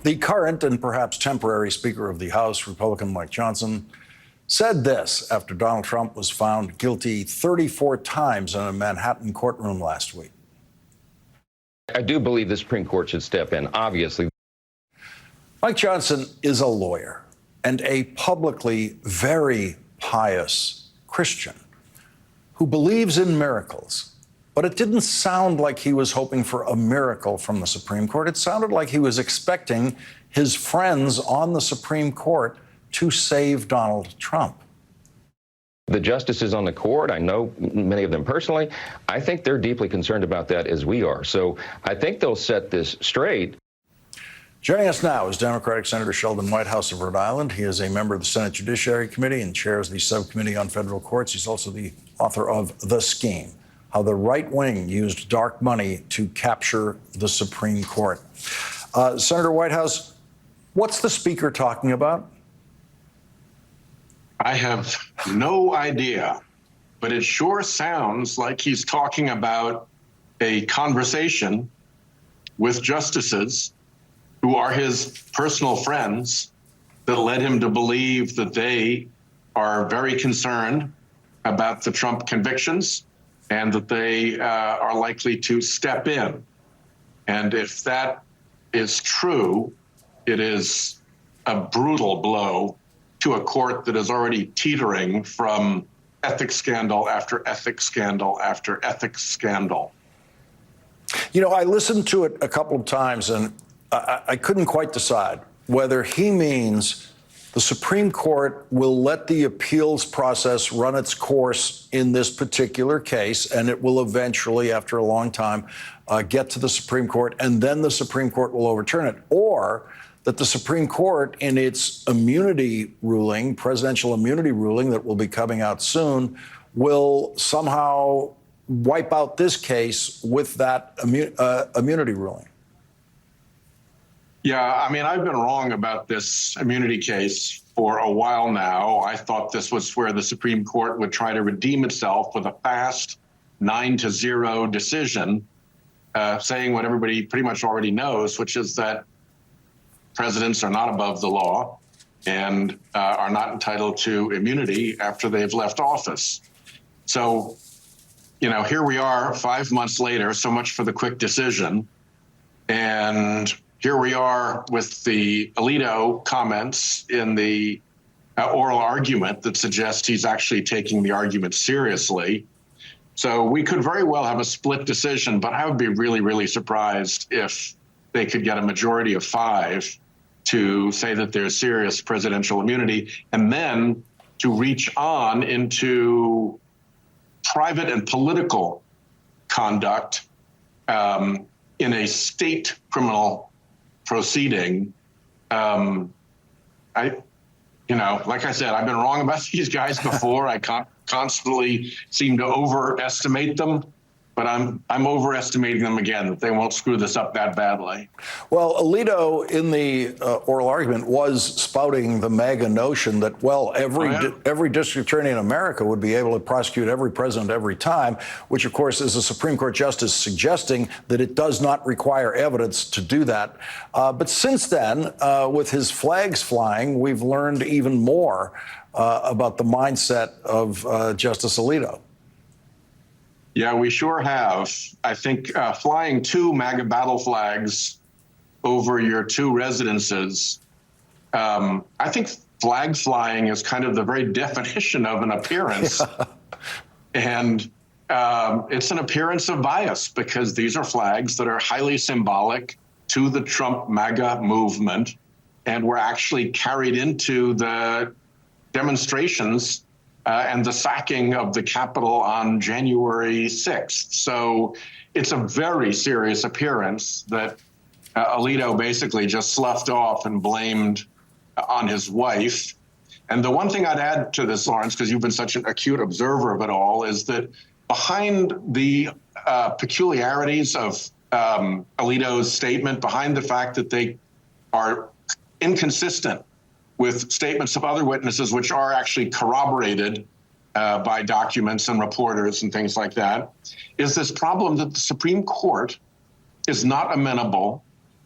The current and perhaps temporary Speaker of the House, Republican Mike Johnson, said this after Donald Trump was found guilty 34 times in a Manhattan courtroom last week. I do believe the Supreme Court should step in, obviously. Mike Johnson is a lawyer and a publicly very pious Christian who believes in miracles. But it didn't sound like he was hoping for a miracle from the Supreme Court. It sounded like he was expecting his friends on the Supreme Court to save Donald Trump. The justices on the court, I know many of them personally, I think they're deeply concerned about that as we are. So I think they'll set this straight. Joining us now is Democratic Senator Sheldon Whitehouse of Rhode Island. He is a member of the Senate Judiciary Committee and chairs the Subcommittee on Federal Courts. He's also the author of The Scheme: How the Right Wing Used Dark Money to Capture the Supreme Court. Senator Whitehouse, what's the Speaker talking about? I have no idea, but it sure sounds like he's talking about a conversation with justices who are his personal friends that led him to believe that they are very concerned about the Trump convictions and that they are likely to step in. And if that is true, it is a brutal blow to a court that is already teetering from ethics scandal after ethics scandal after ethics scandal. You know, I listened to it a couple of times, and I couldn't quite decide whether he means the Supreme Court will let the appeals process run its course in this particular case, and it will eventually, after a long time, get to the Supreme Court, and then the Supreme Court will overturn it, or that the Supreme Court, in its immunity ruling, presidential immunity ruling that will be coming out soon, will somehow wipe out this case with that immunity ruling. Yeah, I mean, I've been wrong about this immunity case for a while now. I thought this was where the Supreme Court would try to redeem itself with a fast 9-0 decision, saying what everybody pretty much already knows, which is that presidents are not above the law and are not entitled to immunity after they've left office. So, you know, here we are 5 months later, so much for the quick decision. And here we are with the Alito comments in the oral argument that suggests he's actually taking the argument seriously. So we could very well have a split decision, but I would be really, really surprised if they could get a majority of 5 to say that there's serious presidential immunity, and then to reach on into private and political conduct in a state criminal proceeding. Like I said, I've been wrong about these guys before. I constantly seem to overestimate them, but I'm overestimating them again, that they won't screw this up that badly. Well, Alito, in the oral argument, was spouting the MAGA notion that, well, every district attorney in America would be able to prosecute every president every time, which, of course, is a Supreme Court justice suggesting that it does not require evidence to do that. But since then, with his flags flying, we've learned even more about the mindset of Justice Alito. Yeah, we sure have. I think flying 2 MAGA battle flags over your 2 residences, I think flag flying is kind of the very definition of an appearance. Yeah. And it's an appearance of bias, because these are flags that are highly symbolic to the Trump MAGA movement and were actually carried into the demonstrations and the sacking of the Capitol on January 6th. So it's a very serious appearance that Alito basically just sloughed off and blamed on his wife. And the one thing I'd add to this, Lawrence, because you've been such an acute observer of it all, is that behind the peculiarities of Alito's statement, behind the fact that they are inconsistent with statements of other witnesses, which are actually corroborated by documents and reporters and things like that, is this problem that the Supreme Court is not amenable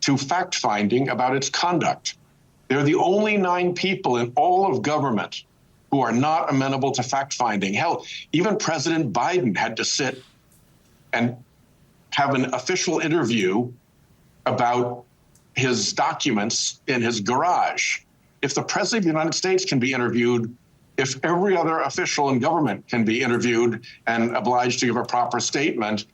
to fact-finding about its conduct. They're the only 9 people in all of government who are not amenable to fact-finding. Hell, even President Biden had to sit and have an official interview about his documents in his garage. If the President of the United States can be interviewed, if every other official in government can be interviewed and obliged to give a proper statement,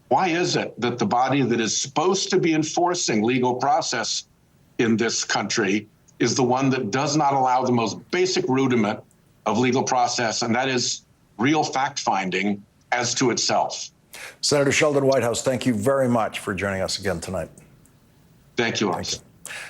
why is it that the body that is supposed to be enforcing legal process in this country is the one that does not allow the most basic rudiment of legal process, and that is real fact-finding as to itself? Senator Sheldon Whitehouse, thank you very much for joining us again tonight. Thank you, Lawrence. Thank you.